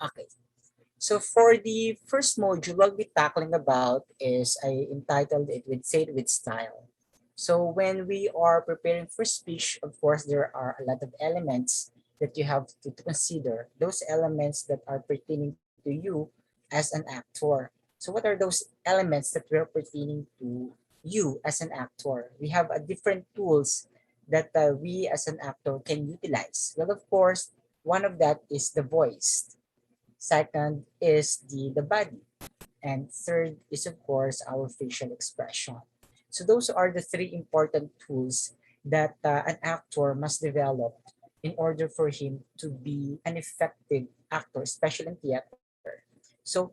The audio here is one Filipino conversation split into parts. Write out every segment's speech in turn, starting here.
Okay. So for the first module, what we're tackling about is I entitled it with Say It With Style. So when we are preparing for speech, of course, there are a lot of elements that you have to consider. Those elements that are pertaining to you as an actor. So what are those elements that were pertaining to you as an actor? We have a different tools that we as an actor can utilize. Well, of course, one of that is the voice. Second is the body. And third is, of course, our facial expression. So those are the three important tools that an actor must develop in order for him to be an effective actor, especially in theater. So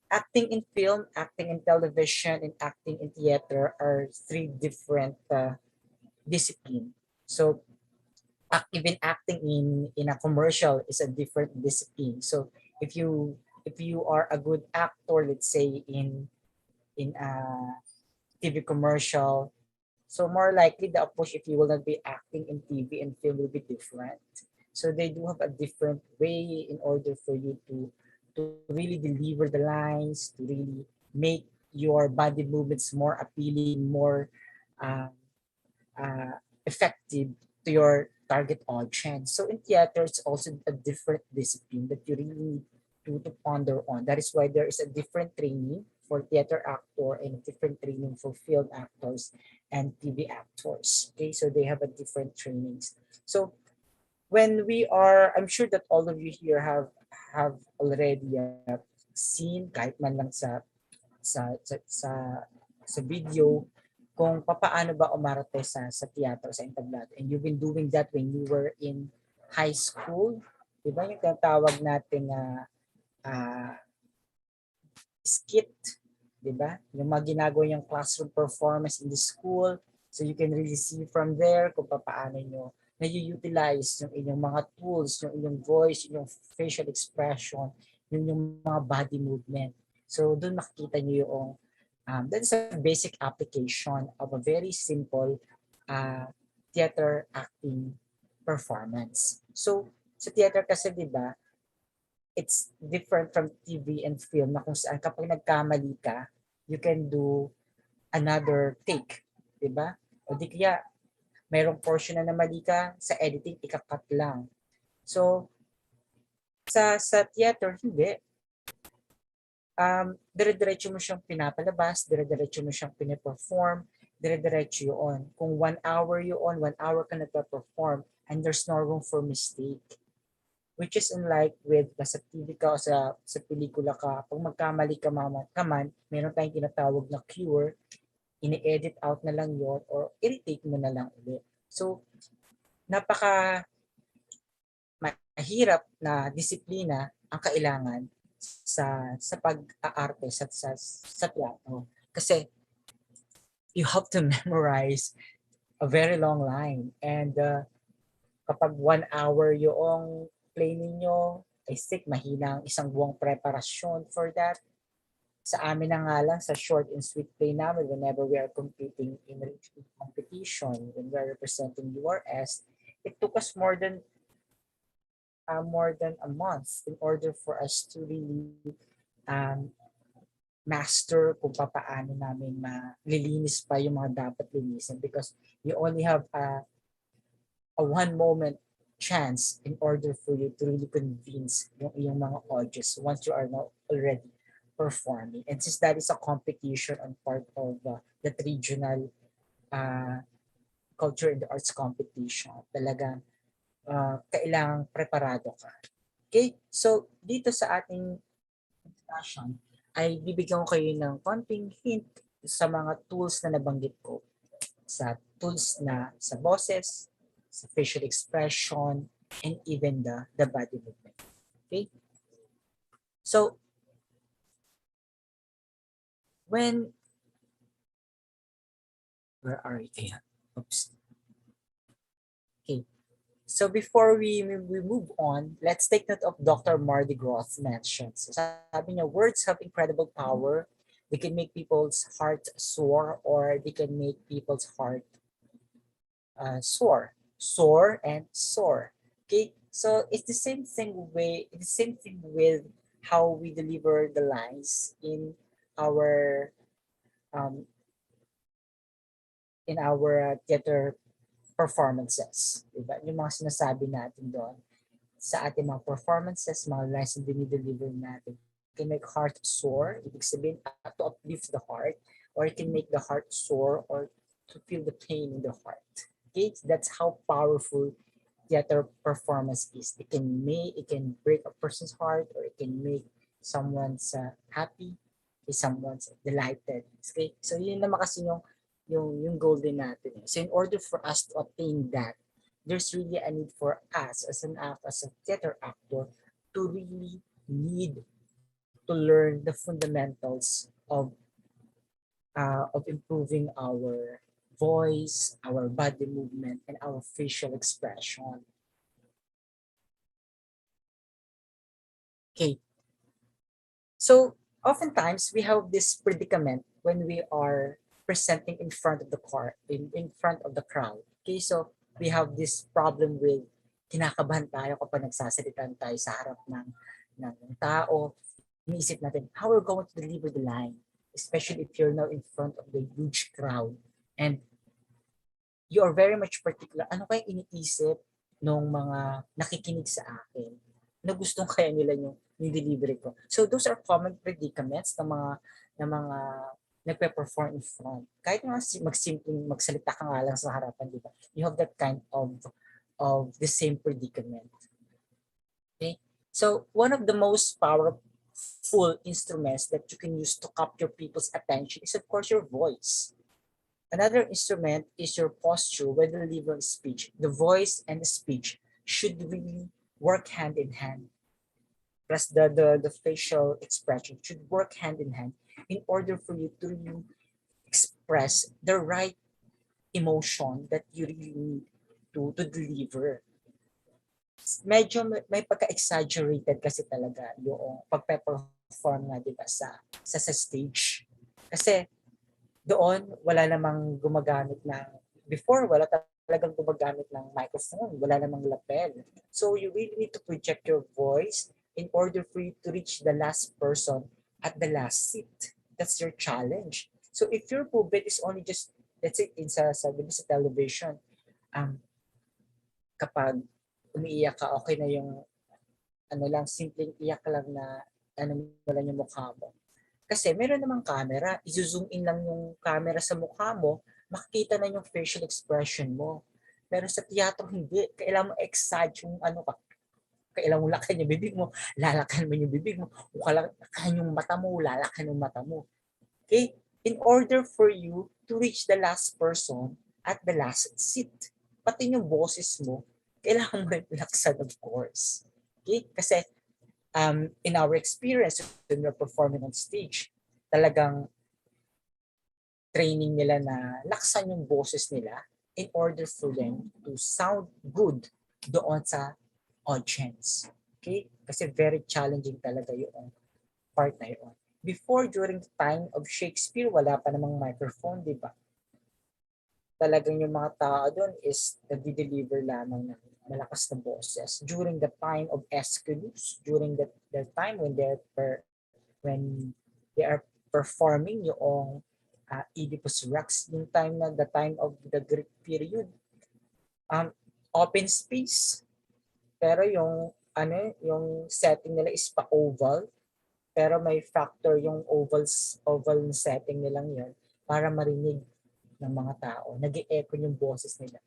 acting in film, acting in television, and acting in theater are three different disciplines. So even acting in a commercial is a different discipline. So if you are a good actor, let's say in a TV commercial, so more likely the approach if you will not be acting in TV and film will be different. So they do have a different way in order for you to really deliver the lines, to really make your body movements more appealing, more uh, effective to your target audience. So in theater, it's also a different discipline that you really need to ponder on. That is why there is a different training for theater actor and a different training for film actors and TV actors. Okay, so they have a different trainings. So when we are, I'm sure that all of you here have already seen kahit man lang sa sa sa, sa video kung paano ba umarte sa theater, sa entablado. And you've been doing that when you were in high school. Di ba yung tinatawag nating uh, skit, di ba? Yung mga ginagawa yung classroom performance in the school. So you can really see from there kung paano nyo na-utilize yung inyong mga tools, yung inyong voice, yung facial expression, yung mga body movement. So doon makikita nyo yung that is a basic application of a very simple theater acting performance. So sa theater kasi, di ba, it's different from TV and film na kung saan kapag nagkamali ka, you can do another take, di ba? O di kaya, mayroong portion na mali ka, sa editing, ikakat lang. So, sa theater, hindi. Dire-diretso mo siyang pinapalabas, dire-diretso mo siyang piniperform, dire-diretso yun. Kung 1 hour yun, 1 hour ka nagpa-perform, and there's no room for mistake. Which is unlike with sa TV ka o sa pelikula ka, pag magkamali ka man, meron tayong tinatawag na cure, ini-edit out na lang yon or irritate mo na lang ulit. So, napaka mahirap na disiplina ang kailangan sa pag-aarte sa teatro. Kasi you have to memorize a very long line. And kapag 1 hour yung play ninyo, I think mahina ang isang buwang preparasyon for that. Sa amin na nga lang, sa short and sweet play namin, whenever we are competing in a competition, when we are representing URS, it took us more than a month in order for us to really master kung paano namin malilinis pa yung mga dapat linisin, because you only have a one moment chance in order for you to really convince yung mga audience once you are now already performing. And since that is a competition on part of that regional culture and the arts competition, talagang kailangang preparado ka. Okay? So, dito sa ating discussion, ay bibigyan ko kayo ng konting hint sa mga tools na nabanggit ko. Sa tools na sa boses, sa facial expression, and even the body movement. Okay? So, where are we? Ayan. Oops. Okay. So before we move on, let's take note of Dr. Mardi Groth's mentions. Sabi niya, words have incredible power. They can make people's heart soar, or they can make people's heart soar. Soar and soar. Okay, so it's the same thing with how we deliver the lines our um, in our theater performances. Diba? Yung mga sinasabi natin doon sa ating mga performances, mga lines na dinideliver natin can make heart soar, ibig sabihin to uplift the heart, or it can make the heart soar or to feel the pain in the heart. Okay, that's how powerful theater performance is. It can break a person's heart, or it can make someone's happy, someone's delighted. Okay, so yun naman kasi yung goal din natin. So in order for us to attain that, there's really a need for us as a theater actor to really need to learn the fundamentals of improving our voice, our body movement, and our facial expression. Okay, so oftentimes we have this predicament when we are presenting in front of the car, in front of the crowd. Okay, so we have this problem with kinakabahan tayo kapag nagsasalitan tayo sa harap ng tao. Iniisip natin how we're going to deliver the line, especially if you're now in front of the huge crowd. And you are very much particular. Ano kaya iniisip ng mga nakikinig sa akin? Na gustong kaya nila yung delivery ko. So those are common predicaments ng mga nagpe-perform in front. Kahit nga magsalita ka nga lang sa harapan, di ba? You have that kind of the same predicament. Okay? So one of the most powerful instruments that you can use to capture people's attention is of course your voice. Another instrument is your posture when delivering speech. The voice and the speech should really work hand in hand. Plus the facial expression should work hand in hand in order for you to really express the right emotion that you really need to deliver. Medyo may pagka-exaggerated kasi talaga yung pagpe-perform nga, di ba, sa stage. Kasi doon, wala namang gumagamit before, wala talagang gumagamit ng microphone, wala namang lapel. So you really need to project your voice in order for you to reach the last person at the last seat. That's your challenge. So if your movement is only just, let's say, sa television, kapag umiiyak ka, okay na yung simpleng iyak lang na mo lang yung mukha mo. Kasi meron namang camera, i-zoom in lang yung camera sa mukha mo, makikita na yung facial expression mo. Pero sa teatro, hindi. Kailangan mo exage yung kailangan mo lakan yung bibig mo, lalakan mo yung bibig mo, o lalakan yung mata mo, lalakan yung mata mo. Okay? In order for you to reach the last person at the last seat, pati yung boses mo, kailangan mo rin laksan, of course. Okay? Kasi in our experience when we're performing on stage, talagang training nila na laksan yung boses nila in order for them to sound good doon sa audience. Okay? Kasi very challenging talaga yung part na yun. Before, during the time of Shakespeare, wala pa namang microphone, di ba? Talagang yung mga tao doon is nag-deliver lamang ng malakas na boses. During the time of Aeschylus, during the time when they are performing yung Oedipus Rex, yung the time of the Greek period, open space. Pero yung setting nila is pa-oval, pero may factor yung oval setting nilang yun para marinig ng mga tao. Nag-e-echo yung boses nila.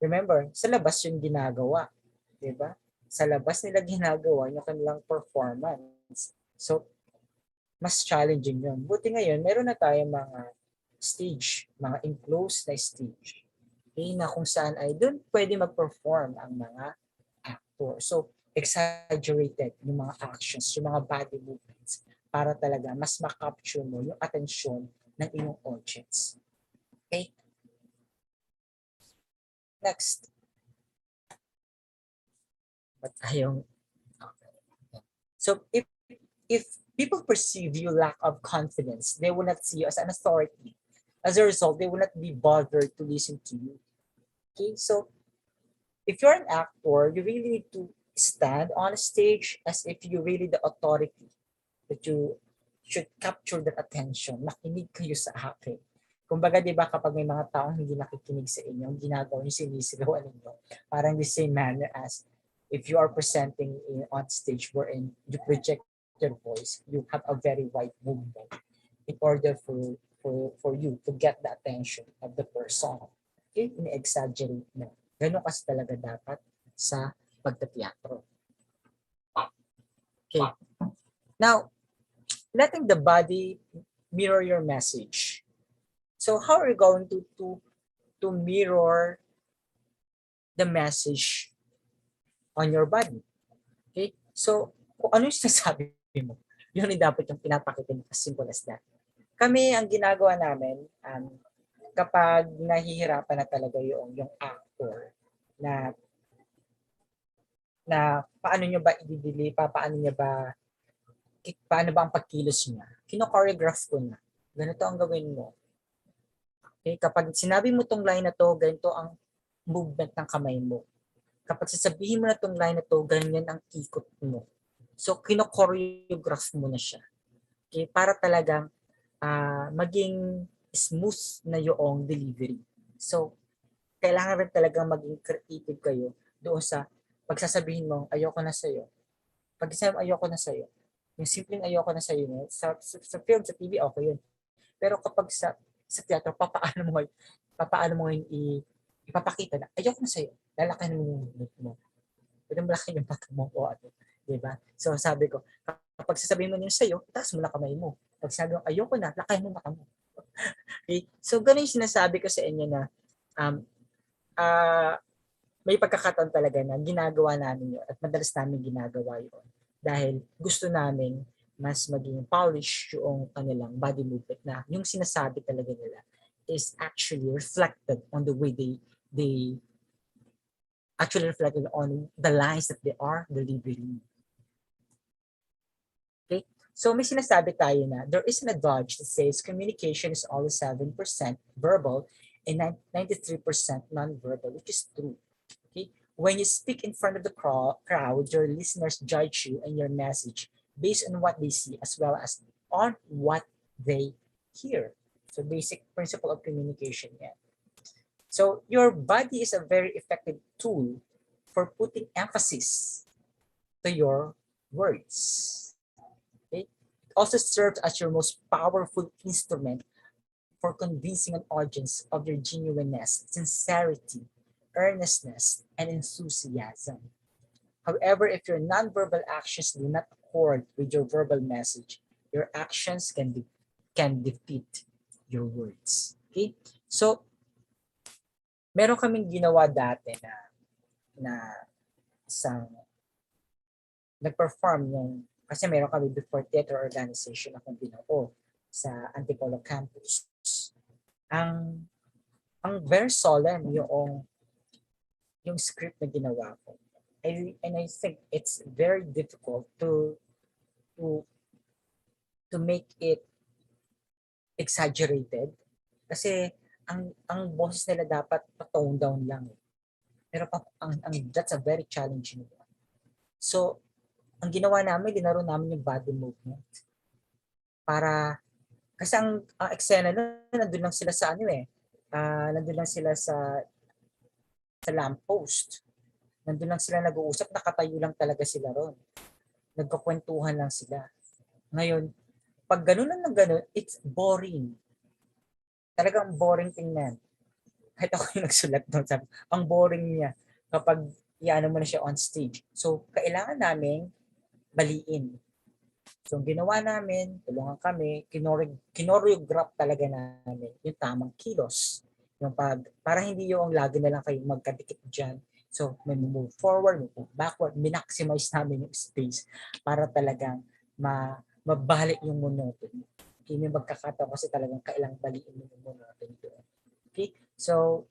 Remember, sa labas yung ginagawa. Diba? Sa labas nila ginagawa yung kanilang performance. So, mas challenging yun. Buti ngayon, meron na tayong mga stage, mga enclosed na stage. Okay, na kung saan ay doon pwede mag-perform ang mga actor. So, exaggerated yung mga actions, yung mga body movements para talaga mas makapture mo yung atensyon ng inyong audience. Okay? Next. But ayong, okay. So if people perceive you lack of confidence, they will not see you as an authority. As a result, they will not be bothered to listen to you. Okay, so if you're an actor, you really need to stand on a stage as if you really the authority, that you should capture their attention. Makinig kayo sa akin. Kumbaga, di ba, kapag may mga taong hindi nakikinig sa inyo, ang ginagawa nyo, sinisigawan ninyo. Parang the same manner as if you are presenting on stage wherein you project your voice, you have a very wide movement in order for you to get the attention of the person. Okay? Ini-exaggerate mo. Ganun kasi talaga dapat sa pagtateatro. Okay. Now, letting the body mirror your message. So how are you going to mirror the message on your body? Okay? So, kung ano yung sinasabi mo, yun yung dapat yung pinapakita mo, as simple as that. Kami, ang ginagawa namin, kapag nahihirapan na talaga yung actor na paano nyo ba i-delay pa, paano ba ang pagkilos niya, kino-choreograph ko na. Ganito ang gawin mo. Okay? Kapag sinabi mo tong line na to, ganito ang movement ng kamay mo. Kapag sasabihin mo na tong line na to, ganyan ang ikot mo. So, kino-choreograph mo na siya. Okay? Para talagang maging smooth na yung delivery. So, kailangan rin talagang maging creative kayo doon sa pagsasabihin mo, ayoko na sa'yo. Pag sabi mo, ayoko na sa'yo, yung simpleng ayoko na sa'yo, sa film, sa TV, okay yun. Pero kapag sa teatro, papaano mo ngayon ipapakita na, ayoko na sa'yo, lalakan mo yung movement mo. Pwede mo laki yung mata mo o ano. Diba? So sabi ko, kapag sasabihin mo yun sa'yo, itaas mo na kamay mo. Pag sabi mo, ayoko na, lakayin mo mata mo. Okay? So ganun yung sinasabi ko sa inyo na may pagkakataon talaga na ginagawa namin yun at madalas namin ginagawa yun dahil gusto namin mas maging polished yung kanilang body movement na yung sinasabi talaga nila is actually reflected on the way they actually reflected on the lines that they are delivering. Okay? So may sinasabi tayo na there is an adage that says communication is always 7% verbal and 93% nonverbal, which is true. Okay? When you speak in front of the crowd, your listeners judge you and your message based on what they see as well as on what they hear. So basic principle of communication yan. So your body is a very effective tool for putting emphasis to your words. Okay? It also serves as your most powerful instrument for convincing an audience of your genuineness, sincerity, earnestness, and enthusiasm. However, if your nonverbal actions do not accord with your verbal message, your actions can defeat your words. Okay? So, meron kaming ginawa dati na isang nag-perform yung, kasi meron kami before theater organization akong binuo sa Untitled Campus. Ang very solemn yung script na ginawa ko. And I think it's very difficult to make it exaggerated kasi ang boses nila dapat pa-tone down lang. Pero that's a very challenging one. So, ang ginawa namin, linaro namin yung body movement. Kasi ang eksena nandun lang sila sa nandun lang sila sa lamppost. Nandun lang sila nag-uusap, nakatayo lang talaga sila ron. Nagkakwentuhan lang sila. Ngayon, pag ganun lang ng ganun, it's boring. Talagang boring tingnan. Kahit ako yung nagsulat doon, sabi, ang boring niya kapag iano mo na siya on stage. So, kailangan namin baliin. So, ginawa namin, tulungan kami, kinoreograph talaga namin yung tamang kilos. Yung para hindi yung lagi na lang kayong magkadikit dyan. So, may move forward, may move backward, minmaximize namin yung space para talagang mabalik yung monotony. Okay, may magkakataon kasi talagang kailang baliin yung monotony doon. Okay, so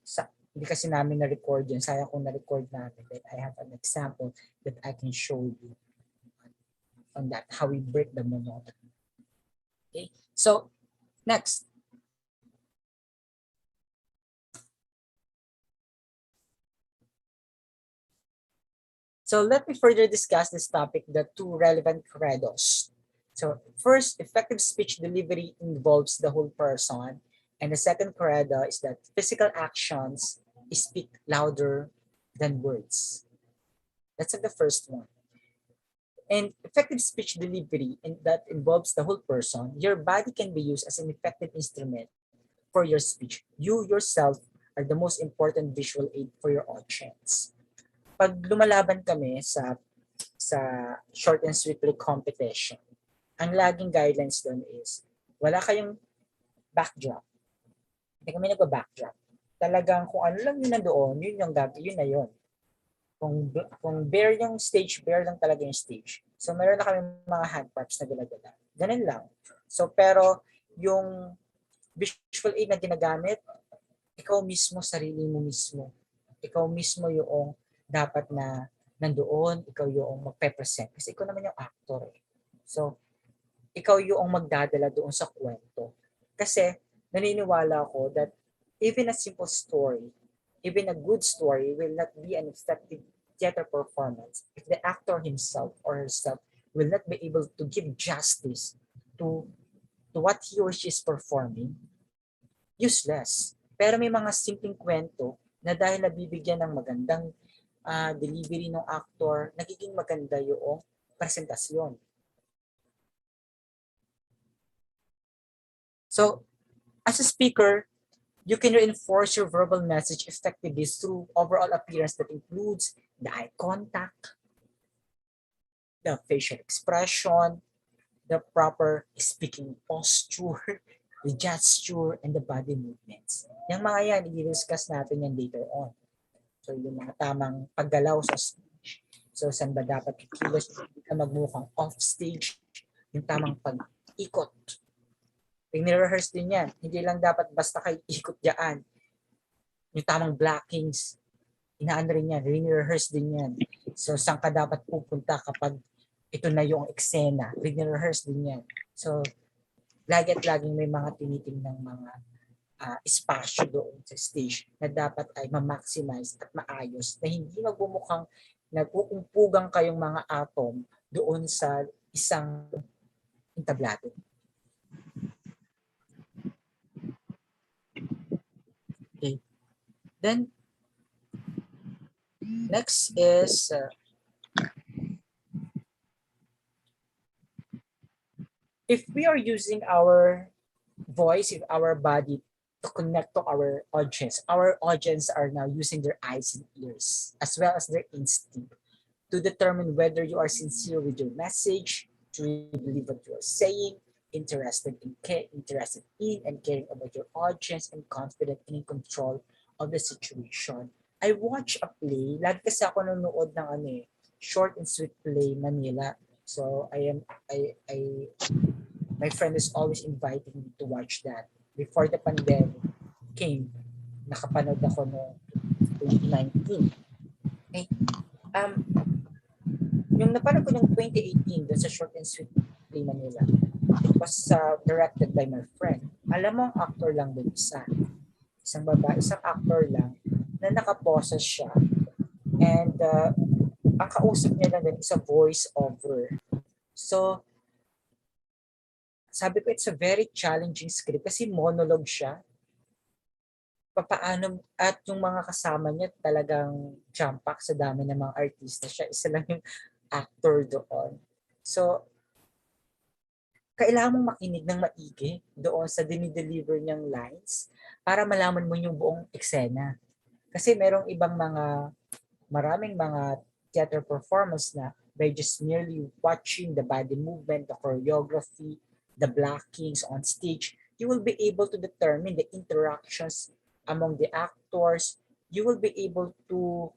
hindi kasi namin na-record yun. Sayang kung na-record namin. But I have an example that I can show you on that, how we break the monotony. Okay, so next. So let me further discuss this topic, the two relevant credos. So first, effective speech delivery involves the whole person. And the second credo is that physical actions speak louder than words. That's the first one. And effective speech delivery, and that involves the whole person. Your body can be used as an effective instrument for your speech. You yourself are the most important visual aid for your audience. Pag lumalaban kami sa short and sweet play competition, ang laging guidelines doon is wala kayong backdrop. Hindi kami nagpa-backdrop. Talagang kung ano lang yun nandoon, yun yung yun na yun. Kung bare yung stage, bare lang talaga yung stage. So meron na kami mga hand props na ginagala. Ganun lang. So pero yung visual aid na ginagamit, ikaw mismo, sarili mo mismo. Ikaw mismo yung dapat na nandoon, ikaw yung magpe-present. Kasi ikaw naman yung actor. So, ikaw yung magdadala doon sa kwento. Kasi, naniniwala ako that even a simple story, even a good story will not be an effective theater performance if the actor himself or herself will not be able to give justice to what he or she is performing. Useless. Pero may mga simpleng kwento na dahil nabibigyan ng magandang delivery ng actor, nagiging maganda yung presentasyon. So, as a speaker, you can reinforce your verbal message effectively through overall appearance that includes the eye contact, the facial expression, the proper speaking posture, the gesture, and the body movements. Yung mga yan, i-discuss natin yan later on. So, yung mga tamang paggalaw sa stage. So, saan ba dapat kikilos? Hindi ka magmukhang off-stage. Yung tamang pag-ikot. Nire-rehearse din yan. Hindi lang dapat basta kayo ikot dyan. Yung tamang blockings. Inaan rin yan. Nire-rehearse din yan. So, saan ka dapat pupunta kapag ito na yung eksena. Nire-rehearse din yan. So, lagi at laging may mga tinitingnan mga espasyo doon sa stage na dapat ay ma-maximize at maayos na hindi magbumukhang nagkukumpugang kayong mga atom doon sa isang entablado. Okay. Then, next is if we are using our voice, if our body to connect to our audience are now using their eyes and ears as well as their instinct to determine whether you are sincere with your message, truly believe what you are saying, interested in and caring about your audience, and confident and in control of the situation. I watch a play, lagi kasi ako nanonood ng short and sweet play Manila. So my friend is always inviting me to watch that. Before the pandemic came, nakapanood ako noong 2019. Okay. Yung napanood ko noong 2018 doon sa Short and Sweet Play Manila, it was directed by my friend. Alam mo, ang actor lang doon isa. Isang babae, isang actor lang na nakaposes siya. And ang kausap niya lang din is a voice over. So, sabi ko, it's a very challenging script kasi monologue siya. Papaano, at yung mga kasama niya talagang jump pack sa dami ng mga artista siya. Isa lang yung actor doon. So, kailangan mong makinig ng maigi doon sa dinideliver niyang lines para malaman mo yung buong eksena. Kasi merong ibang maraming mga theater performance na by just merely watching the body movement, the choreography, the blockings on stage, you will be able to determine the interactions among the actors. You will be able to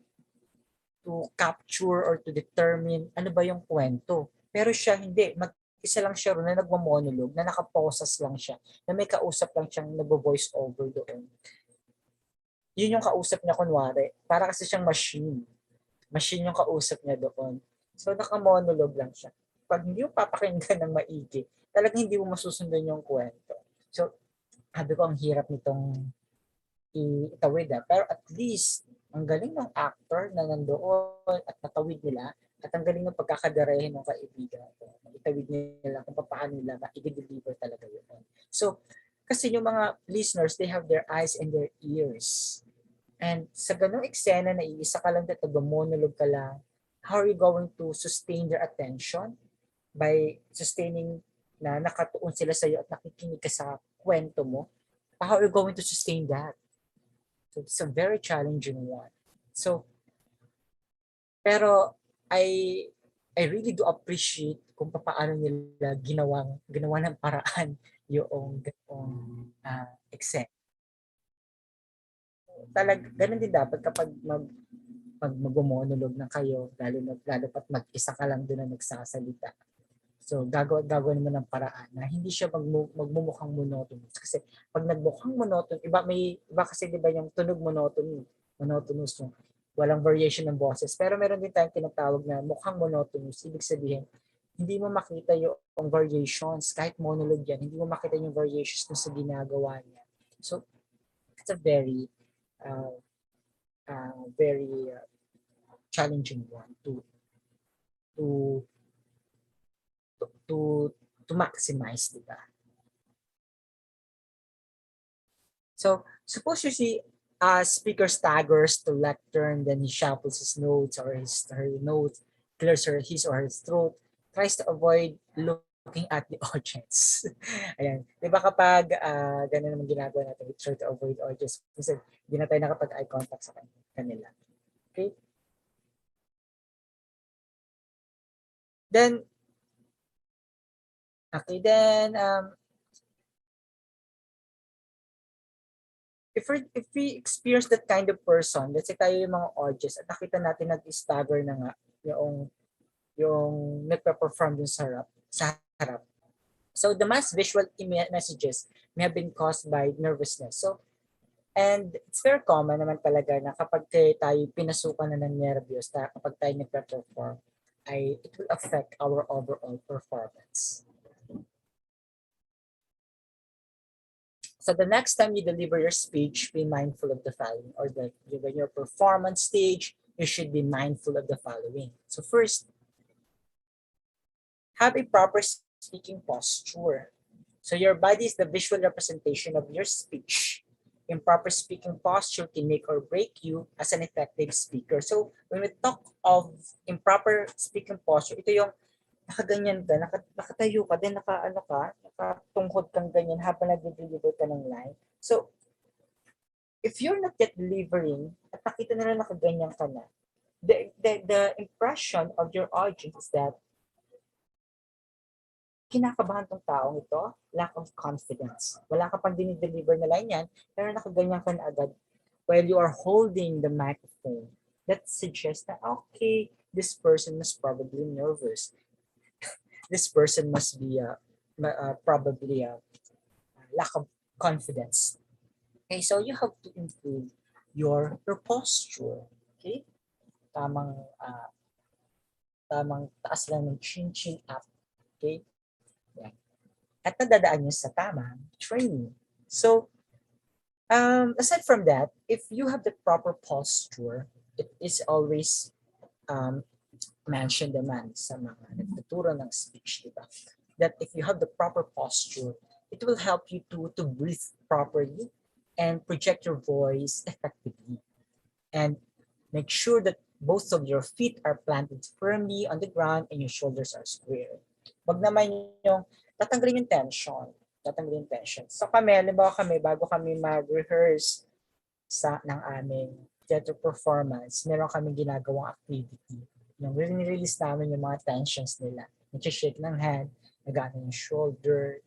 capture or to determine ano ba yung kwento. Pero siya hindi. Isa lang siya ron na nagmamonologue, na nakaposes lang siya, na may kausap lang siyang nagvo-voice over doon. Yun yung kausap niya kunwari. Para kasi siyang machine. Machine yung kausap niya doon. So nakamonologue lang siya. Pag hindi mo papakinggan ng maigi, talagang hindi mo masusundan yung kwento. So, sabi ko ang hirap nitong itawid. Pero at least, Ang galing ng actor na nandoon at natawid nila at ang galing ng pagkakadarahin ng kaibigan ko. Itawid nila kung paano nila ma-deliver talaga yun. So, kasi yung mga listeners, they have their eyes and their ears. And sa ganung eksena na iisa ka lang at nag-monologue ka lang, how are you going to sustain their attention by sustaining na nakatuon sila sa iyo at nakikinig ka sa kwento mo? How are you going to sustain that? So it's a very challenging one. So, pero I really do appreciate kung paano nila ginawa ng paraan yung exam. Ganun din dapat kapag mag-monologue na kayo, lalo pat mag-isa ka lang doon na nagsasalita. So, gagawin mo ng paraan na hindi siya magmumukhang monotonous. Kasi pag nagmukhang monotonous, iba kasi di ba yung tunog monotonous yung walang variation ng boses. Pero meron din tayong tinatawag na mukhang monotonous. Ibig sabihin, hindi mo makita yung variations. Kahit monologue yan, hindi mo makita yung variations sa ginagawa niya. So, it's a uh, very challenging one to to to maximize, di ba? So, suppose you see a speaker staggers to lectern, then he shuffles his notes or her notes, clears his or her throat, tries to avoid looking at the audience. Ayan. Di ba kapag ganun naman ginagawa natin, we try to avoid audience. Kasi hindi na tayo nakapag-eye contact sa kanila. Okay? Then, if we experience that kind of person, let's say tayo yung mga audience at nakita natin nag-stagger na nga yung nagpa-perform dun sa harap. So the mass visual messages may have been caused by nervousness. So, and it's very common naman talaga na kapag tayo pinasukan na ng nervyos, kapag tayo nagpa-perform, it will affect our overall performance. So the next time you deliver your speech, be mindful of the following, or when your performance stage, you should be mindful of the following. So first, have a proper speaking posture. So your body is the visual representation of your speech. Improper speaking posture can make or break you as an effective speaker. So when we talk of improper speaking posture, ito yung nakaganyan ka, nakatayo ka, then nakatungkod kang ganyan habang nag-deliver ka ng line. So, if you're not yet delivering, at nakita nila nakaganyan ka na, the impression of your audience is that kinakabahan tong taong ito, lack of confidence. Wala ka pang dinideliver na line yan, pero nakaganyan ka na agad while you are holding the microphone. That suggests that, okay, this person is probably nervous. This person must be probably a lack of confidence. Okay, so you have to improve your posture. Okay, tamang taas lang ng chin up. Okay, yan. At nadadaan nyo sa tamang training. So, aside from that, if you have the proper posture, it is always mentioned naman sa mga nagtuturo ng speech, diba? That if you have the proper posture, it will help you to breathe properly and project your voice effectively. And make sure that both of your feet are planted firmly on the ground and your shoulders are square. Wag naman yung tatanggalin yung tension. So kami, halimbawa bago kami mag-rehearse ng aming theater performance, meron kami ginagawang activity. Yung release namin yung mga tensions nila. Nag-shake ng hand, nag-ano yung shoulder,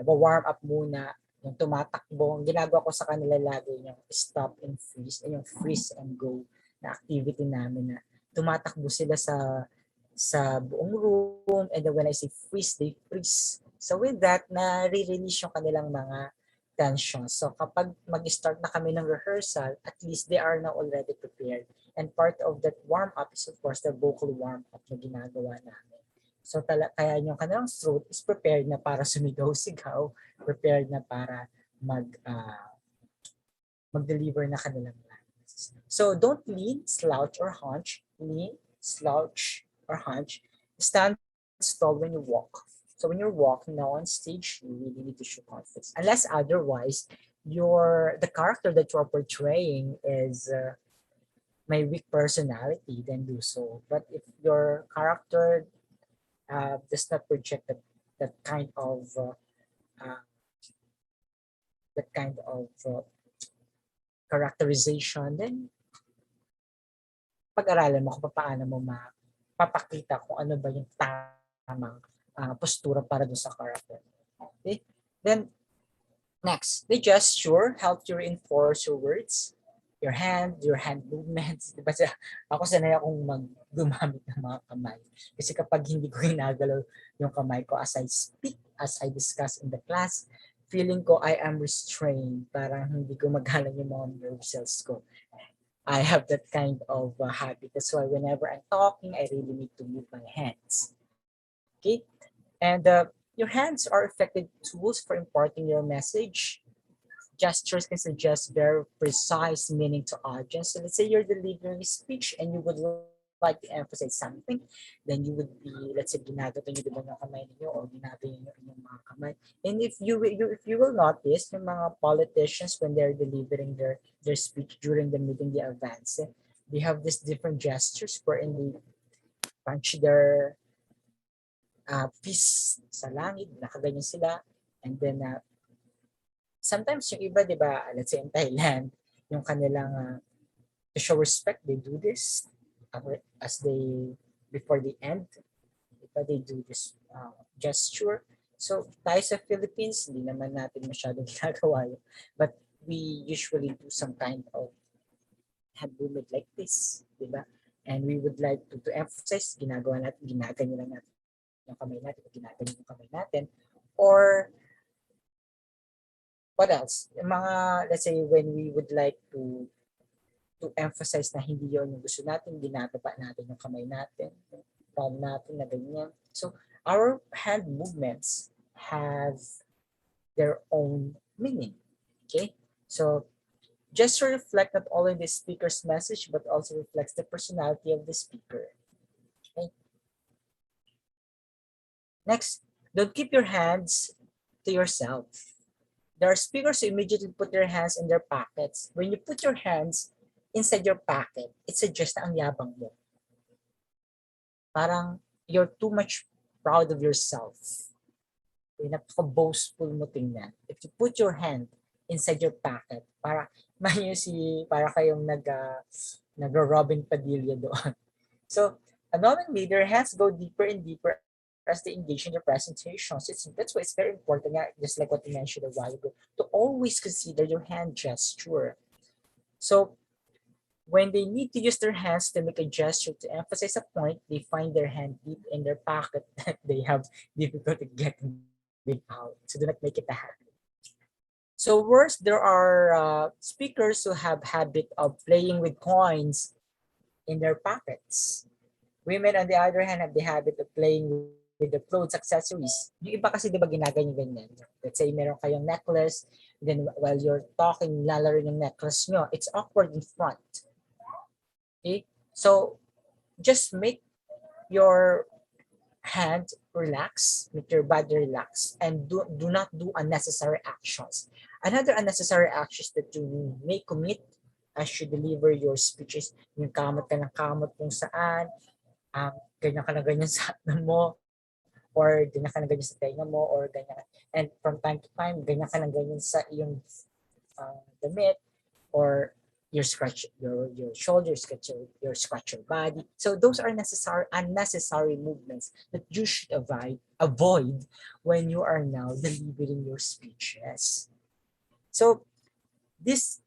warm up muna, yung tumatakbo. Ang ginagawa ko sa kanila lagi yung stop and freeze, yung freeze and go na activity namin na tumatakbo sila sa buong room, and then when I say freeze, they freeze. So with that, na-release yung kanilang mga tension. So kapag mag-start na kami ng rehearsal, at least they are now already prepared. And part of that warm-up is of course the vocal warm-up na ginagawa namin. So kaya yung kanilang throat is prepared na para sumigaw-sigaw, prepared na para mag-deliver na kanilang lines. So don't lean, slouch, or hunch. Lean, slouch, or hunch. Stand tall when you walk. So when you're walking now on stage, you really need to show confidence. Unless otherwise, the character that you're portraying is my weak personality, then do so. But if your character does not project that kind of uh, that kind of characterization, then pag-aralan mo kung paano mo mapapakita kung ano ba yung tamang postura para doon sa character. Okay? Then, next, the gesture helps you reinforce your words, your hand movements. Diba ako sanay akong gumamit ng mga kamay. Kasi kapag hindi ko ginagalaw yung kamay ko as I speak, as I discuss in the class, feeling ko I am restrained. Parang hindi ko magalang yung mga nerve cells ko. I have that kind of habit. That's why whenever I'm talking, I really need to move my hands. Okay? And your hands are effective tools for imparting your message. Gestures can suggest very precise meaning to audience. So let's say you're delivering a speech and you would like to emphasize something, then you would be, let's say, ginagato nyo diba yung kamay ninyo o ginagato nyo yung mga kamay. And if you will notice, yung mga politicians, when they're delivering their speech during the meeting, they advance, they have these different gestures wherein they punch their fist sa langit, nakaganyan sila, and then sometimes yung iba, di ba, let's say in Thailand, yung kanilang to show respect, they do this as they, before they end, diba, they do this gesture. So, tayo sa Philippines, hindi naman natin masyadong ginagawa yun. But we usually do some kind of hand movement like this, di ba? And we would like to emphasize, ginagawa natin, ginaganyan lang natin yung kamay natin, ginaganyan yung kamay natin. Or, what else? Yung mga, let's say, when we would like to emphasize na hindi yun yung gusto natin, ginagaba natin yung kamay natin, yung palm natin na ganyan. So, our hand movements have their own meaning. Okay? So, gesture reflect not only the speaker's message, but also reflects the personality of the speaker. Okay? Next, don't keep your hands to yourself. There are speakers who immediately put their hands in their pockets. When you put your hands inside your pocket, it suggests na ang yabang mo. Parang you're too much proud of yourself. Napaka-boastful mo tingnan. If you put your hand inside your pocket, para kayong nag-Robin Padilla doon. So, unknowingly, their hands go deeper and deeper as they engage in their presentations. That's why it's very important, just like what you mentioned a while ago, to always consider your hand gesture. So, when they need to use their hands to make a gesture to emphasize a point, they find their hand deep in their pocket that they have difficulty getting it out. So do not make it a habit. So worse, there are speakers who have habit of playing with coins in their pockets. Women, on the other hand, have the habit of playing with the clothes accessories. Yung iba kasi di ba ganyan. Let's say meron kayong necklace, then while you're talking, lalaro yung necklace nyo, it's awkward in front. Okay? So, just make your hand relax, make your body relax, and do not do unnecessary actions. Another unnecessary actions that you may commit as you deliver your speeches, yung kamot ka ng kamot kung saan, ganyan ka na ganyan sa mo, or ganyan ka na ganyan sa tenga mo, or ganyan. And from time to time, ganyan ka na ganyan sa iyong damit, or your scratch your shoulders, scratch your body. So those are unnecessary movements that you should avoid when you are now delivering your speeches. So these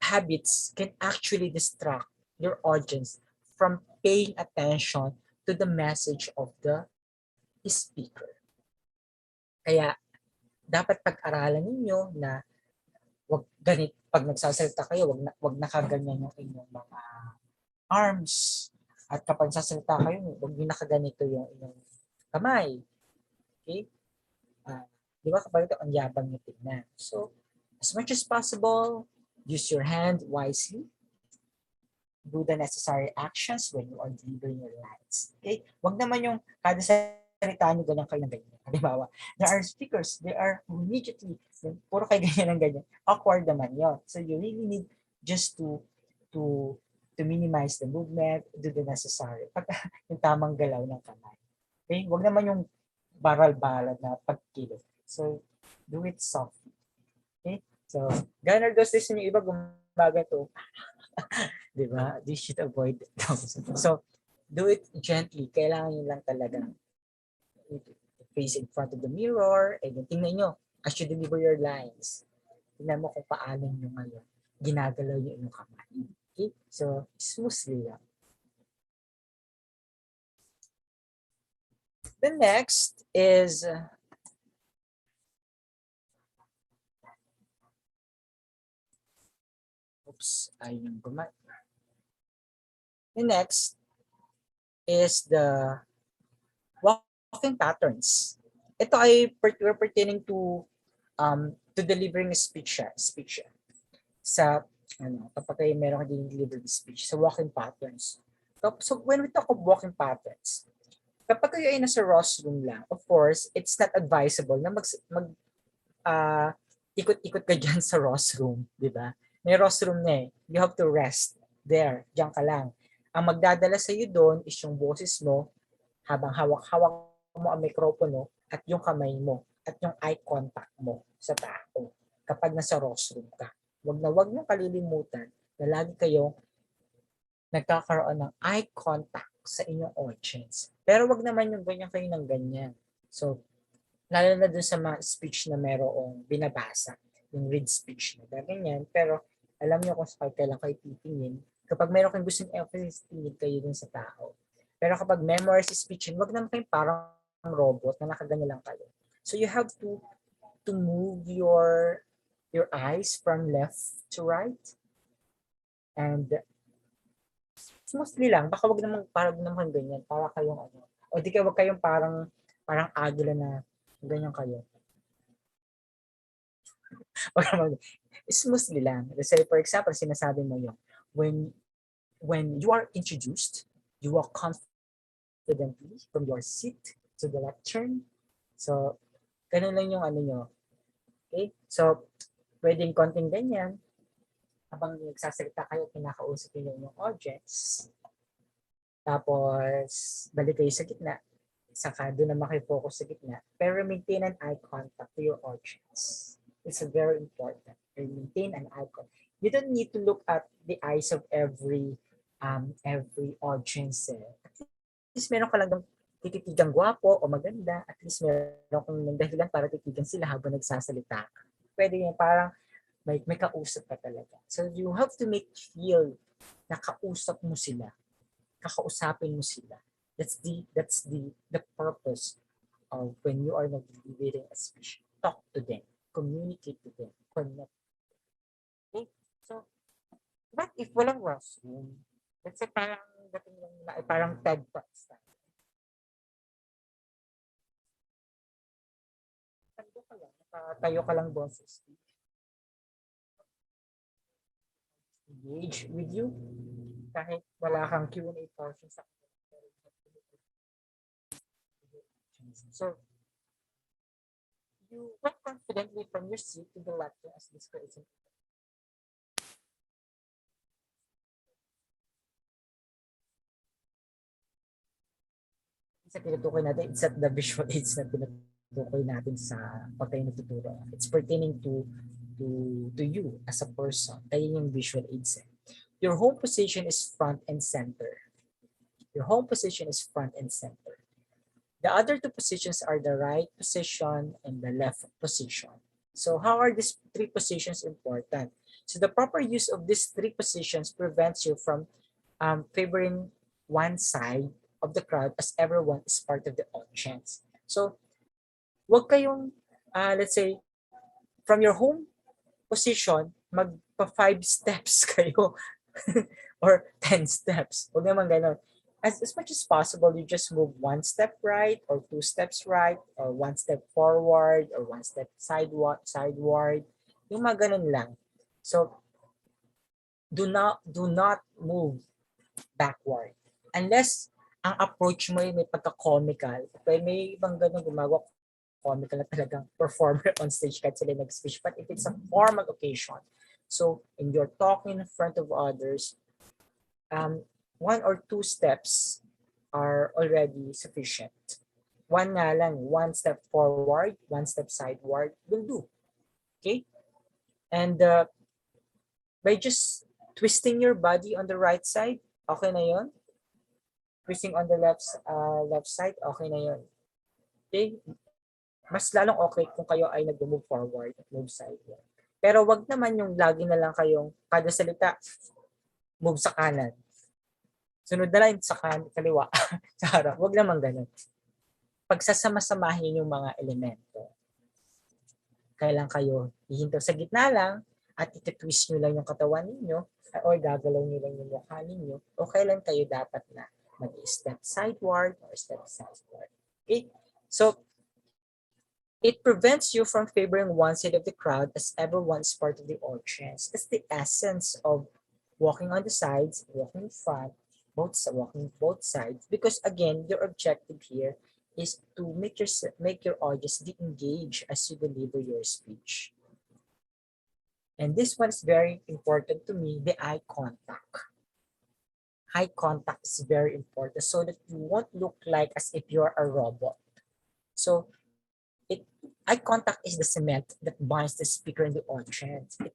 habits can actually distract your audience from paying attention to the message of the speaker. Kaya dapat pag-aralan ninyo na pag nagsasalita kayo, wag nakaganyan yung inyong mga arms. At kapag sasalita kayo, wag niyo nakaganito yung inyong kamay. Okay? Di ba kapag ito, ang yabang niyo tignan. So, as much as possible, Use your hand wisely. Do the necessary actions when you are delivering your lines. Okay? Wag naman yung kada salita nyo ganyan kayo ng ganyan. Halimbawa, there are speakers, they are immediately, puro kayo ganyan ng ganyan. Awkward naman yun. So you really need just to to minimize the movement, do the necessary. Pag yung tamang galaw ng kamay. Okay? Wag naman yung baral-baral na pagkilo. So, do it softly. Okay? So, gunner those days yung iba gumaga to. Di ba? You should avoid those. So, do it gently. Kailangan yun lang talaga face in front of the mirror. And then, tingnan nyo, as you deliver your lines, tingnan mo kung paano nyo ngayon ginagalaw yung inyong kamay. Okay? So, smoothly lang. The next is ayun gumay. The next is the walking patterns. Ito ay pertaining to delivering a speech sa kapag kayo meron ka delivering speech sa walking patterns. So when we talk of walking patterns, kapag kayo ay nasa rostrum lang, of course, it's not advisable na ikot-ikot ka dyan sa rostrum, di ba? May rostrum na eh. You have to rest there. Diyan ka lang. Ang magdadala sa iyo doon is yung boses mo habang hawak-hawak mo ang mikropono at yung kamay mo at yung eye contact mo sa tao kapag nasa rostrum ka. Wag nyo kalilimutan na lagi kayong nagkakaroon ng eye contact sa inyong audience. Pero wag naman yung ganyan kayo ng ganyan. So, lalo na dun sa mga speech na merong binabasa, yung read speech na ganyan. Pero alam niyo kung sa kailan kayo titingin. Kapag meron kang gustong emphasis, tingin kayo dun sa tao. Pero kapag memorized speech, wag naman kayong parang robot na nakaganyan lang kayo. So you have to move your eyes from left to right. And mostly lang, baka wag naman ganyan, para kayong o di wag kayong parang agila na ganyan kayo. Smoothly lang. Let's say, for example, sinasabi mo yung, when you are introduced, you walk confidently from your seat to the lectern. So, ganun lang yung nyo. Okay? So, pwedeng konting ganyan. Habang nagsasalita kayo, pinakausap nyo yung audience. Tapos, balik kayo sa gitna. Saka doon naman kayo focus sa gitna. Pero maintain an eye contact to your audience. It's very important. Maintain an eye contact. You don't need to look at the eyes of every audience. At least meron ka lang tititigang gwapo o maganda. At least meron kang dahilan para titigan sila habang nagsasalita. Pwede yun, parang may kausap ka talaga. So you have to make feel na kausap mo sila. Kakausapin mo sila. That's the purpose of when you are delivering a speech. Talk to them, communicate to them, connect. Okay? So, but if walang restroom, let's say parang TED Talks. Tayo ka lang doon sa speech. Engage with you kahit wala kang Q&A portion sa so you walk confidently from your seat to the lecture as this creates sa tinutukoy natin, it's not the visual aids na tinutukoy natin sa pag tayo natuturo. It's pertaining to you as a person. Kaya yung visual aids. Your home position is front and center. Your home position is front and center. The other two positions are the right position and the left position. So how are these three positions important? So the proper use of these three positions prevents you from favoring one side of the crowd as everyone is part of the audience. So wag kayong, let's say, from your home position, magpa 5 steps kayo or 10 steps. Huwag naman ganun. As much as possible, you just move 1 step right or 2 steps right or 1 step forward or 1 step sideward. Yung mga ganun lang. So, do not move backward. Unless ang approach mo ay may pagka-comical. Pero may ibang ganun gumagawa comical na talagang performer on stage kahit sila nag-speech. But if it's a formal occasion, so in you're talking in front of others, one or two steps are already sufficient. One nga lang, one step forward, one step sideward will do. Okay? And by just twisting your body on the right side, okay na yon. Twisting on the left side, okay na yon. Okay? Mas lalong okay kung kayo ay nag-move forward at move sideward. Pero wag naman yung lagi na lang kayong kada salita, move sa kanan. Sunod na lang sa kaliwa, sa harap. Wag naman ganun. Pagsasama-samahin yung mga elemento. Kailan kayo hihinto sa gitna lang at iti-twist nyo lang yung katawan ninyo o gagalaw nyo lang yung mukha ninyo o kailan kayo dapat na mag-step sideward or step southward. Okay? So, it prevents you from favoring one side of the crowd as everyone is part of the audience. That's the essence of walking on the sides, walking in front, walking both sides. Because again, your objective here is to make your audience de-engage as you deliver your speech. And this one is very important to me, the eye contact. Eye contact is very important so that you won't look like as if you're a robot. So eye contact is the cement that binds the speaker and the audience. It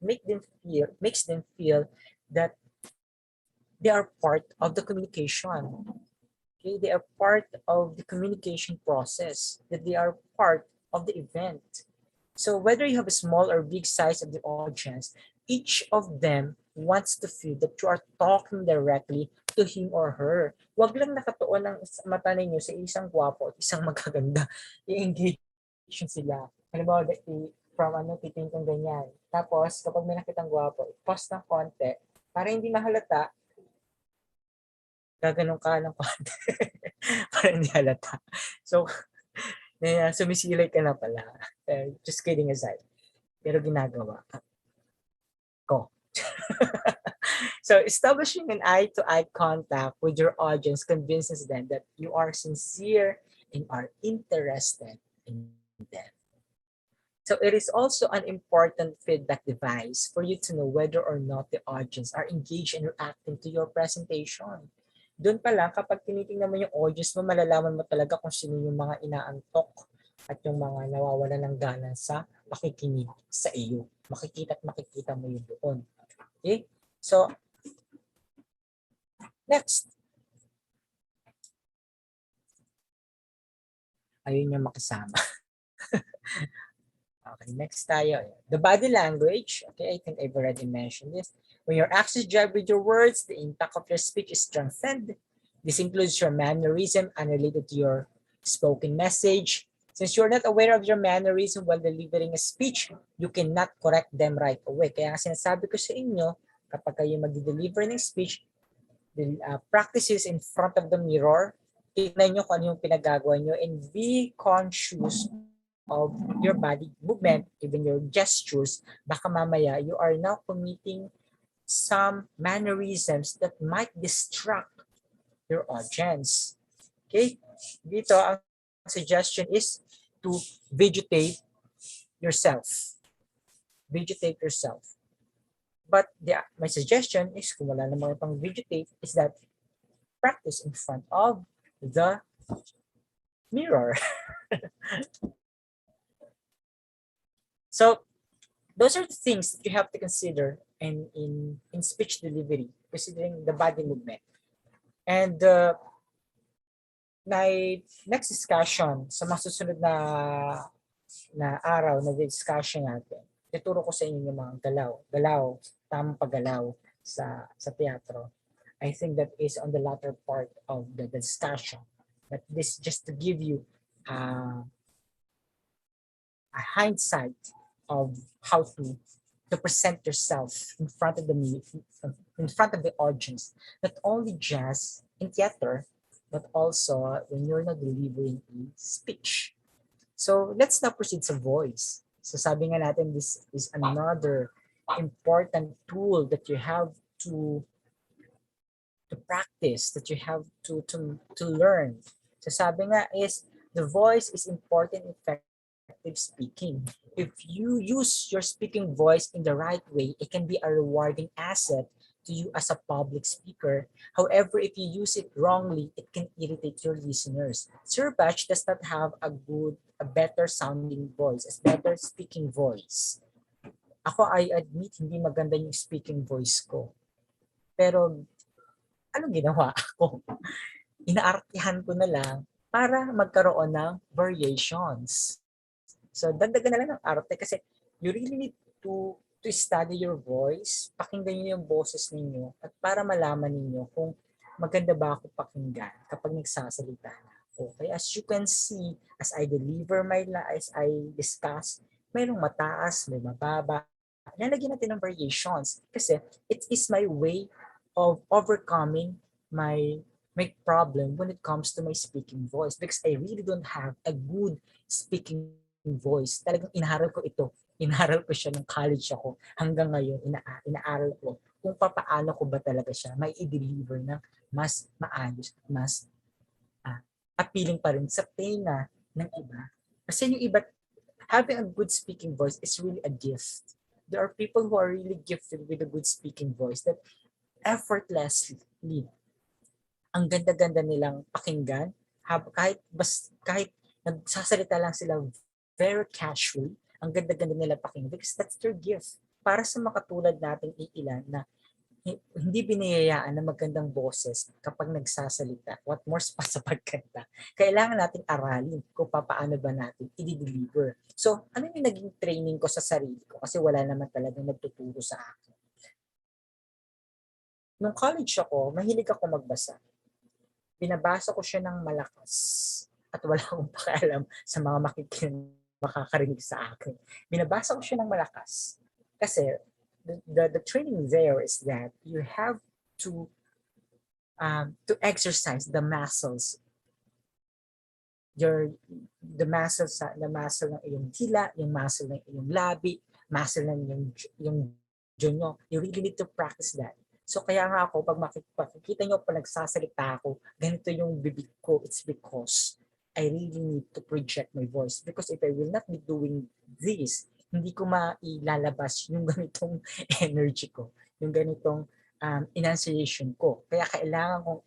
makes them feel that they are part of the communication. Okay, they are part of the communication process, that they are part of the event. So whether you have a small or big size of the audience, each of them wants to feel that you are talking directly to him or her. Wag lang nakatuon ang mata ninyo sa isang gwapo at isang magaganda. I-engage sila. Halimbawa, from titingin kang ganyan. Tapos, kapag may nakitang gwapo, pause ng konti, para hindi mahalata, gaganon ka ng konti. Para hindi halata. So, sumisilay ka na pala. Just kidding aside. Pero ginagawa ko. So, establishing an eye-to-eye contact with your audience convinces them that you are sincere and are interested in them. So it is also an important feedback device for you to know whether or not the audience are engaged and reacting to your presentation. Doon pa lang, kapag tinitingnan mo yung audience mo, malalaman mo talaga kung sino yung mga inaantok at yung mga nawawala ng gana sa makikinig sa iyo. Makikita mo yun doon. Okay? So, next. Ayun yung makasama. Okay, next tayo. The body language. Okay, I think I've already mentioned this. When your actions jibe with your words, the impact of your speech is strengthened. This includes your mannerism unrelated to your spoken message. Since you're not aware of your mannerism while delivering a speech, you cannot correct them right away. Kaya sinasabi ko sa inyo, kapag kayo mag-deliver ng speech, practices in front of the mirror, tignan nyo kung ano yung pinagagawa nyo and be conscious of your body movement, even your gestures. Baka mamaya you are now committing some mannerisms that might distract your audience. Okay? Dito, ang suggestion is to videotape yourself. Videotape yourself. But my suggestion is, kung wala namang pang videotape, is that practice in front of the mirror. So those are the things that you have to consider in speech delivery, considering the body movement. And my next discussion sa mga susunod na araw na discussion natin, ituro ko sa inyo yung mga galaw, tamang paggalaw sa teatro. I think that is on the latter part of the discussion. But this just to give you a hindsight of how to present yourself in front of the audience, not only just in theater, but also when you're not delivering a speech. So let's now proceed sa voice. So sabi nga natin, this is another important tool that you have to practice, that you have to learn. So sabi nga is, the voice is important in effective speaking. If you use your speaking voice in the right way, it can be a rewarding asset to you as a public speaker. However, if you use it wrongly, it can irritate your listeners. Sir Batch does not have a better sounding voice, a better speaking voice. Ako, I admit, hindi maganda yung speaking voice ko. Pero, anong ginawa ko? Inaartihan ko na lang para magkaroon ng variations. So, dagdagan na lang ng arte kasi you really need to study your voice, pakinggan niyo yung boses ninyo at para malaman ninyo kung maganda ba ako pakinggan kapag nagsasalita na ako. Kaya as you can see, as I deliver as I discuss, mayroong mataas, may mababa. Lalagyan natin ng variations kasi it is my way of overcoming my problem when it comes to my speaking voice because I really don't have a good speaking voice. Talagang inaral ko ito. Inaral ko siya nung college ako. Hanggang ngayon, inaaral ko kung paano ko ba talaga siya may i-deliver ng mas maayos, mas appealing pa rin sa tenga ng iba. Kasi yung iba, having a good speaking voice is really a gift. There are people who are really gifted with a good speaking voice that effortlessly, ang ganda-ganda nilang pakinggan, kahit nagsasalita lang sila very casually, ang ganda-ganda nila pakinggan because that's their gift. Para sa makatulad nating iilan na hindi biniyayaan ng magandang boses kapag nagsasalita, what more pa sa pagkanta, kailangan nating aralin kung paano ba natin i-deliver. So, ano yung naging training ko sa sarili ko? Kasi wala naman talagang nagtuturo sa akin. Nung college ako, mahilig ako magbasa. Binabasa ko siya ng malakas at wala akong pakialam sa mga makakarinig sa akin. Binabasa ko siya ng malakas kasi the training there is that you have to exercise the muscles, the muscle ng iyong dila, yung muscle ng iyong labi, muscle ng yung jaw nyo. You really need to practice that. So kaya nga ako, pag makikita nyo pa nagsasalita ako, ganito yung bibig ko, it's because I really need to project my voice. Because if I will not be doing this, hindi ko mailalabas yung ganitong energy ko, yung ganitong enunciation ko. Kaya kailangan kong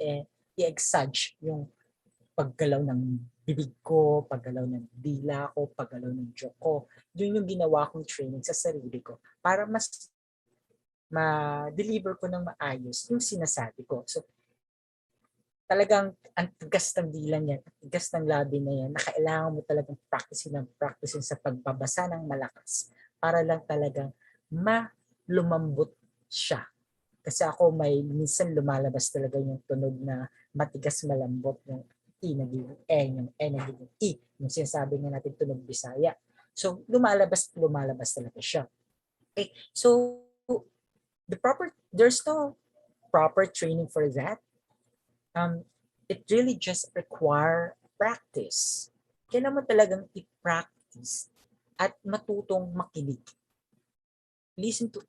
i-exage yung paggalaw ng bibig ko, paggalaw ng dila ko, paggalaw ng jaw ko. Yun yung ginawa kong training sa sarili ko para mas ma-deliver ko ng maayos yung sinasabi ko. So, talagang ang tigas ng dila niyan, ang tigas ng labi na yan, na kailangan mo talagang practicing sa pagbabasa ng malakas para lang talagang malumambot siya. Kasi ako minsan lumalabas talaga yung tunog na matigas malambot, yung I nagiging E, yung E nagiging I, yung sinasabi nga natin tunog Bisaya. So, lumalabas talaga siya. Okay, so there's no proper training for that. It really just require practice. Kailangan mo talagang i-practice at matutong makinig. Listen to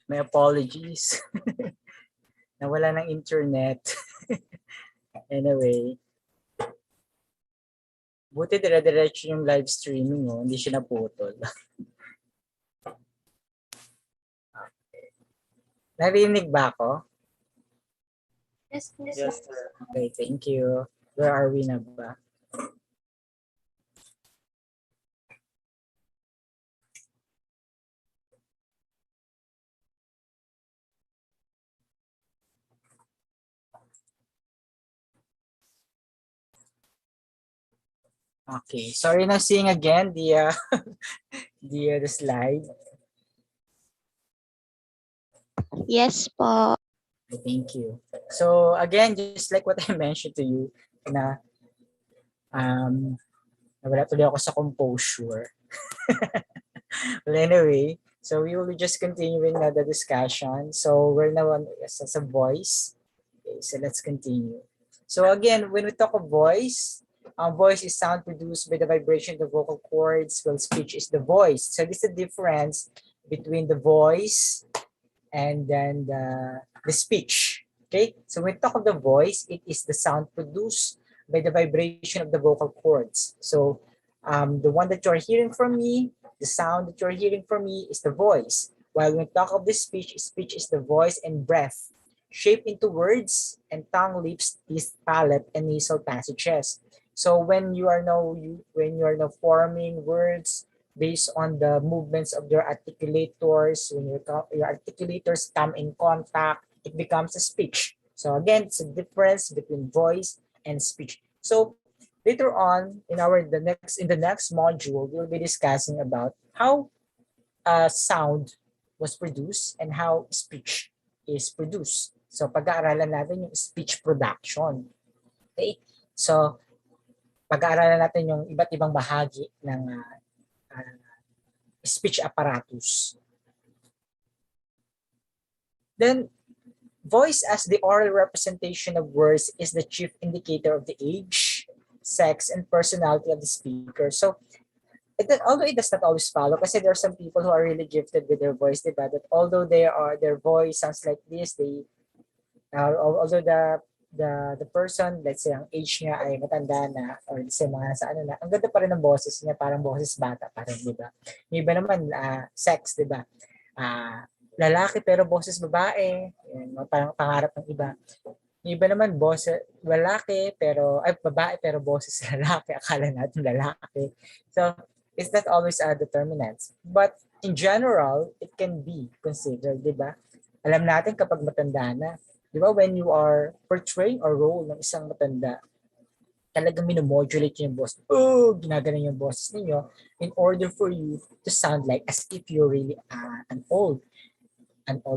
My apologies. Nawala ng internet. Anyway. Buti dire-diretso yung live streaming, oh. Hindi siya naputol. Narinig ba ako? Yes, Yes, sir. Okay, thank you. Where are we na ba? Okay, sorry na seeing again the slide. Yes po. Okay, thank you. So again, just like what I mentioned to you, na nawala tuloy ako sa composure. Well, anyway, so we will be just continuing the discussion. So we're now on as a voice. Okay, so let's continue. So again, when we talk of voice, voice is sound produced by the vibration of the vocal cords, while speech is the voice. So this is the difference between the voice and then the speech. Okay, so when we talk of the voice, it is the sound produced by the vibration of the vocal cords. So the one that you're hearing from me, the sound that you're hearing from me is the voice. While when we talk of the speech is the voice and breath, shaped into words and tongue, lips, teeth, palate, and nasal passages. So when you are now forming words based on the movements of your articulators, when your articulators come in contact, it becomes a speech. So again, it's a difference between voice and speech. So later on in the next module, we'll be discussing about how sound was produced and how speech is produced. So pag-aaralan natin yung speech production. Okay? So pag-aaralan natin yung iba't ibang bahagi ng speech apparatus. Then voice as the oral representation of words is the chief indicator of the age, sex, and personality of the speaker. So although it does not always follow, kasi there are some people who are really gifted with their voice, diba? That although their voice sounds like this, although the person, let's say ang age niya ay matanda na, or let's say mga nasa ano na, ang ganda pa rin ng boses niya, parang boses bata, parang diba? May iba naman sex, diba? Lalaki pero boses babae, yan, parang pangarap ng iba. Yung iba naman boses babae pero boses lalaki, akala natin lalaki. So it's not always a determinant, but in general it can be considered, di ba? Alam natin kapag matanda na, di ba, when you are portraying a role ng isang matanda, talagang minomodulate yung boss. Ginaganon yung boss ninyo in order for you to sound like as if you're really an old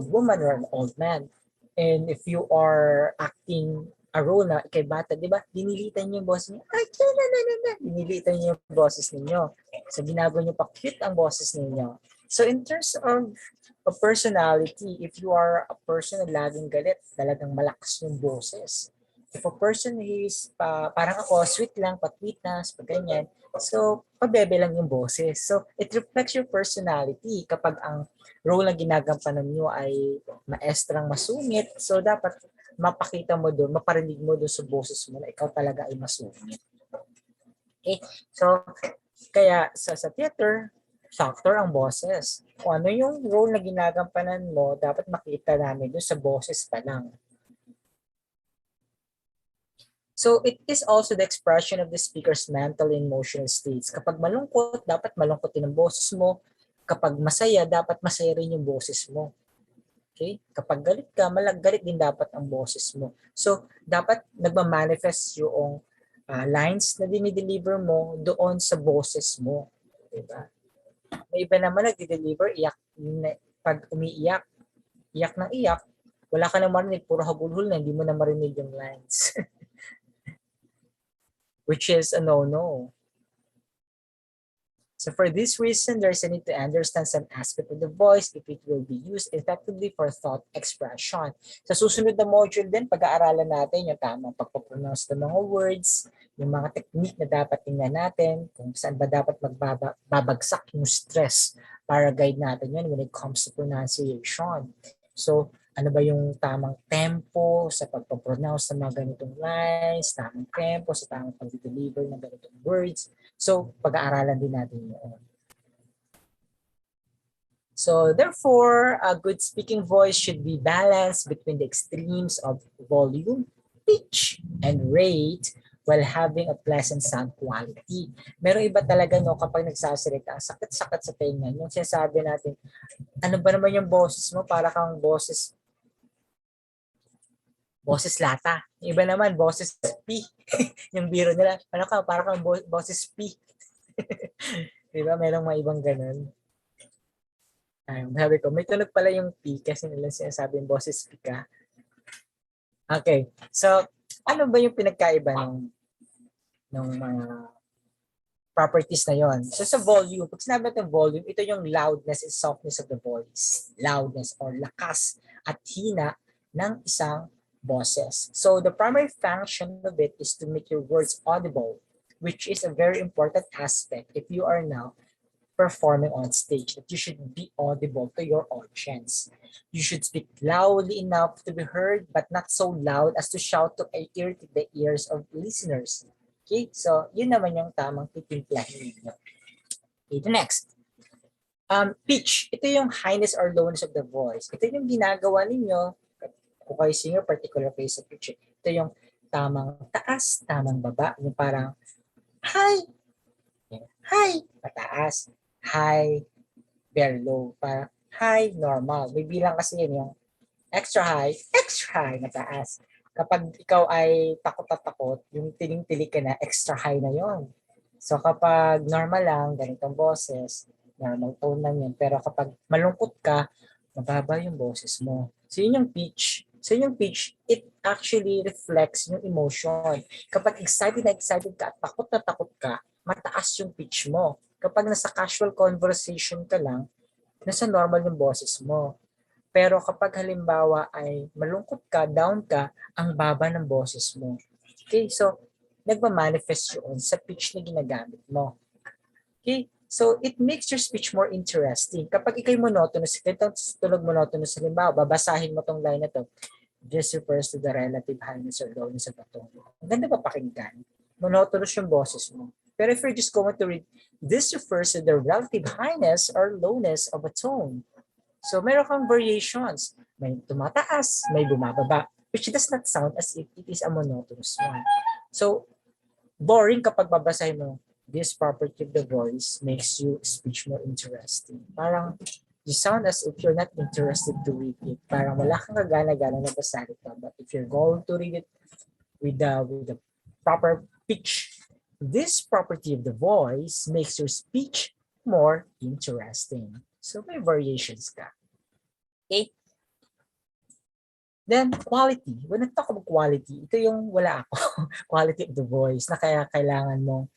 woman or an old man. And if you are acting a role na kay bata, di ba? Dinilitan niyo yung boses niyo. Dinilitan niyo yung boses ninyo. So ginagawa niyo pa cute ang boses ninyo. So in terms of personality, if you are a person na laging galit, talagang malakas yung boses. If a person is parang ako, sweet lang, patwitas, pag ganyan, so pabebe lang yung boses. So it reflects your personality. Kapag ang role na ginagampanan nyo ay maestrang masungit, so dapat mapakita mo doon, maparinig mo doon sa boses mo na ikaw talaga ay masungit. Okay? So kaya sa theater, factor ang boses. Kung ano yung role na ginagampanan mo, dapat makita namin doon sa boses pa lang. So it is also the expression of the speaker's mental and emotional states. Kapag malungkot, dapat malungkot din ang boses mo. Kapag masaya, dapat masaya rin yung boses mo. Okay? Kapag galit ka, galit din dapat ang boses mo. So dapat nagmamanifest yung lines na dinideliver mo doon sa boses mo. Diba? May iba naman nagdi-deliver, pag umiiyak, iyak ng iyak, wala ka na marinig, puro hagulhol na, hindi mo na marinig yung lines. Which is a no-no. So for this reason, there's a need to understand some aspect of the voice if it will be used effectively for thought expression. Sa susunod na module din, pag-aaralan natin yung tamang pagpapronounce ng mga words, yung mga technique na dapat tingnan natin, kung saan ba dapat magbabagsak yung stress para guide natin yan when it comes to pronunciation. So, ano ba yung tamang tempo sa pagpapronounce ng mga ganitong lines, tamang tempo sa tamang pag-deliver ng ganitong words. So, pag-aaralan din natin yun. So therefore, a good speaking voice should be balanced between the extremes of volume, pitch, and rate while having a pleasant sound quality. Meron iba talaga no kapag nagsasalita, ang sakit-sakit sa tenga. Yung sinasabi natin, ano ba naman yung boses mo? Para kang boses lata. Yung iba naman, boses P. Yung biro nila, ano ka, para kang boses P. Diba? Merong mga ibang ganun. Sabi ko, may tunog pala yung P kasi nila sinasabi yung boses P ka. Okay. So, ano ba yung pinagkaiba ng mga properties na yon? So, sa volume, pag sinabi natin volume, ito yung loudness and softness of the voice. Loudness or lakas at hina ng isang boses. So, the primary function of it is to make your words audible, which is a very important aspect if you are now performing on stage, that you should be audible to your audience. You should speak loudly enough to be heard, but not so loud as to shout to irritate the ears of listeners. Okay, so yun naman yung tamang titimplahin ninyo. Okay, the next. Pitch. Ito yung highness or lowness of the voice. Ito yung ginagawa ninyo, kung kayo singer, particular case of pitch. Ito yung tamang taas, tamang baba, yung parang high, high, pataas, high, very low. Para high, normal. May bilang kasi yun yung extra high, mataas. Kapag ikaw ay takot at takot, yung tiling-tilig ka na, extra high na yon. So kapag normal lang, ganitong boses, normal tone lang yun. Pero kapag malungkot ka, mababa yung boses mo. So yun yung pitch. So yung pitch, it actually reflects yung emotion. Kapag excited ka at takot na takot ka, mataas yung pitch mo. Kapag nasa casual conversation ka lang, nasa normal yung boses mo. Pero kapag halimbawa ay malungkot ka, down ka, ang baba ng boses mo. Okay, so nagmamanifest yun sa pitch na ginagamit mo. Okay, so it makes your speech more interesting. Kapag ikay monotonous, itong tunog monotonous, halimbawa, babasahin mo tong line na to, this refers to the relative highness or lowness of the tone. Ang ganda pa pakinggan. Monotonous yung boses mo. Pero if you're just going to read, this refers to the relative highness or lowness of a tone. So meron kang variations. May tumataas, may bumababa, which does not sound as if it is a monotonous one. So boring kapag babasahin mo, this property of the voice makes you speech more interesting. Parang you sound as if you're not interested to read it. Parang wala kang kagana-gana na basahin ito. But if you're going to read it with the proper pitch, this property of the voice makes your speech more interesting. So may variations ka. Okay? Then, quality. When I talk about quality, ito yung wala ako. Quality of the voice na kaya kailangan mo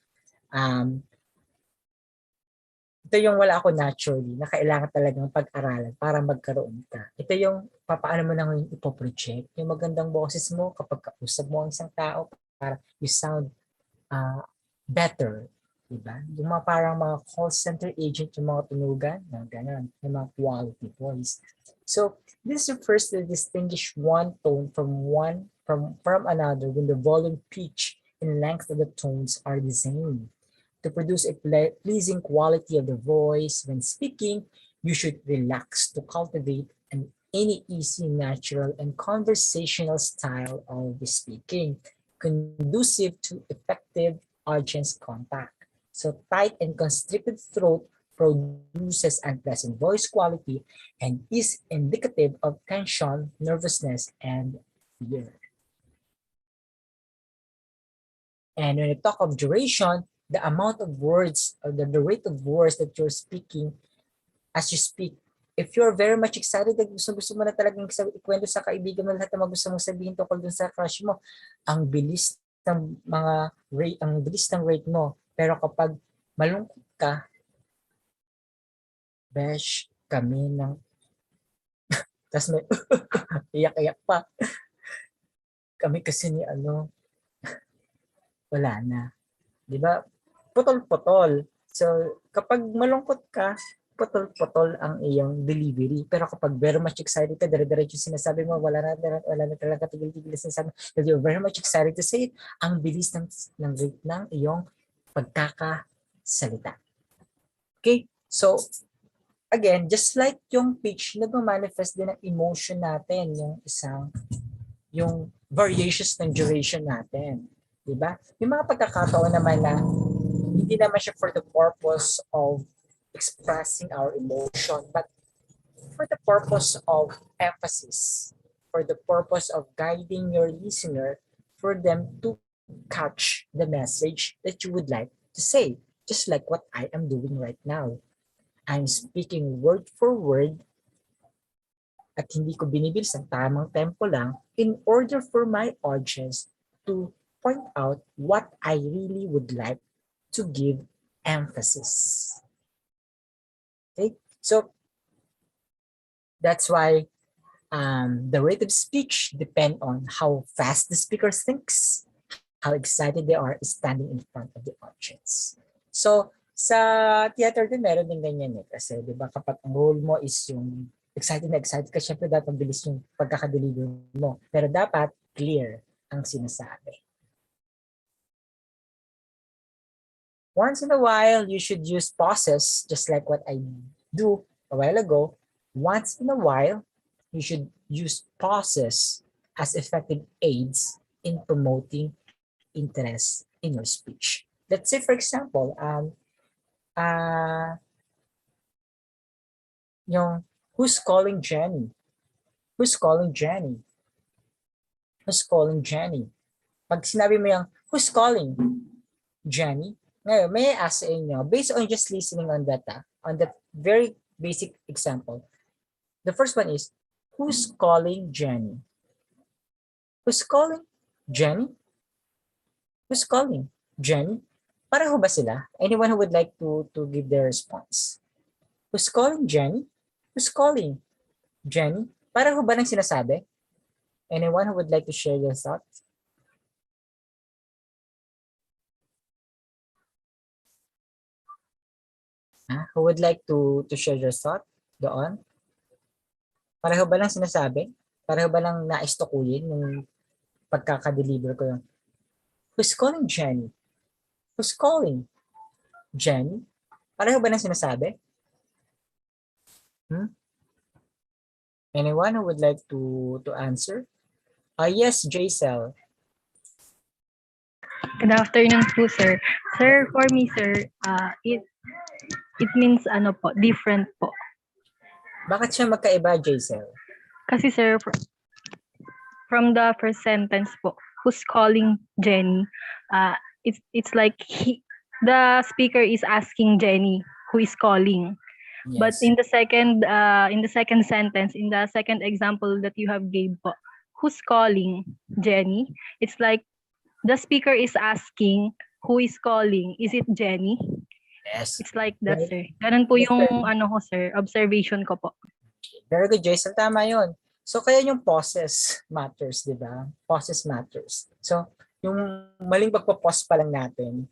ito yung wala ako naturally na kailangan talagang pag-aralan para magkaroon ka. Ito yung papaano mo nang ipoproject. Yung magandang boses mo kapag kausap mo ang isang tao para you sound better. Diba? Yung mga parang mga call center agent, yung mga tunugan, na ganun, yung mga quality voice. So, this refers to distinguish one tone from another when the volume, pitch, and length of the tones are the same. To produce a pleasing quality of the voice when speaking, you should relax to cultivate any easy, natural, and conversational style of speaking, conducive to effective audience contact. So tight and constricted throat produces unpleasant voice quality and is indicative of tension, nervousness, and fear. And when you talk of duration, the amount of words or the rate of words that you're speaking as you speak, if you're very much excited at gusto mo na talagang ikwento sa kaibigan mo lahat na gusto mong sabihin tungkol dun sa crush mo, ang bilis ng rate mo. Pero kapag malungkot ka, besh, kami ng tas may iyak-iyak pa. Kami kasi ni wala na. 'Di ba? Putol-putol. So, kapag malungkot ka, putol-putol ang iyong delivery. Pero kapag very much excited ka, dire-diretso yung sinasabi mo, wala na talaga tigil-tigil na sinasabi. You're very much excited to say it, ang bilis ng rate ng iyong pagkakasalita. Okay? So, again, just like yung pitch, nag-manifest din ng emotion natin, yung variations ng duration natin. Diba? Yung mga pagkakataon naman na hindi naman siya for the purpose of expressing our emotion, but for the purpose of emphasis, for the purpose of guiding your listener for them to catch the message that you would like to say, just like what I am doing right now. I'm speaking word for word at hindi ko binibilis ang tamang tempo lang in order for my audience to point out what I really would like to give emphasis. Okay, so that's why the rate of speech depend on how fast the speaker thinks, how excited they are standing in front of the audience. So sa theater din meron din ganyan eh. Kasi di ba kapag ang role mo is yung excited na excited ka, syempre dapat bilis yung pagkakadeliver mo. Pero dapat clear ang sinasabi. Once in a while, you should use pauses, just like what I do a while ago. Once in a while, you should use pauses as effective aids in promoting interest in your speech. Let's say, for example, yung, who's calling Jenny? Who's calling Jenny? Who's calling Jenny? Pag sinabi mo yung, who's calling Jenny? Ngayon, may I ask sa inyo, based on just listening on that very basic example, the first one is, who's calling Jenny? Who's calling Jenny? Who's calling Jenny? Pareho ba sila? Anyone who would like to give their response? Who's calling Jenny? Who's calling Jenny? Pareho ba ng sinasabi? Anyone who would like to share your thoughts? Who would like to share your thought doon? Pareho ba lang sinasabi? Pareho ba lang naistukuyin yung pagkaka-deliver ko yung who's calling Jenny? Who's calling Jenny? Pareho ba lang sinasabi? Anyone who would like to answer? Yes, Jaisel. Good afternoon po, sir. Sir, for me, sir, it means ano po, different po. Bakit siya magkaiba, Jaisel? Kasi sir, from the first sentence po, who's calling Jenny, it's like the speaker is asking Jenny who is calling. Yes. But in the second sentence, in the second example that you have gave po, who's calling Jenny, it's like the speaker is asking who is calling. Is it Jenny? Yes. It's like that, sir. Ganun po yung ano ko, sir, observation ko po. Very good, Jason. Tama yun. So, kaya yung pauses matters, di ba? Pauses matters. So, yung maling pagpa-pause pa lang natin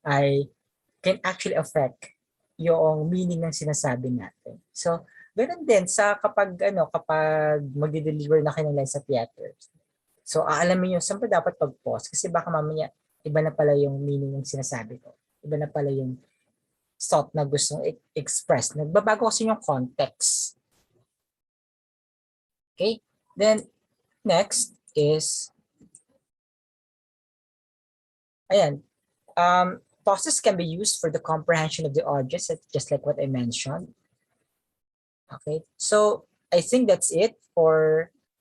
ay can actually affect yung meaning ng sinasabi natin. So, ganun din sa kapag magde-deliver na kayo ng line sa theater. So, aalamin nyo saan pa dapat pag-pause kasi baka mamaya iba na pala yung meaning ng sinasabi ko. Iba na pala yung thought na gustong express. Nagbabago kasi yung context. Okay? Then, next is, ayan, pauses can be used for the comprehension of the audience, just like what I mentioned. Okay, so I think that's it for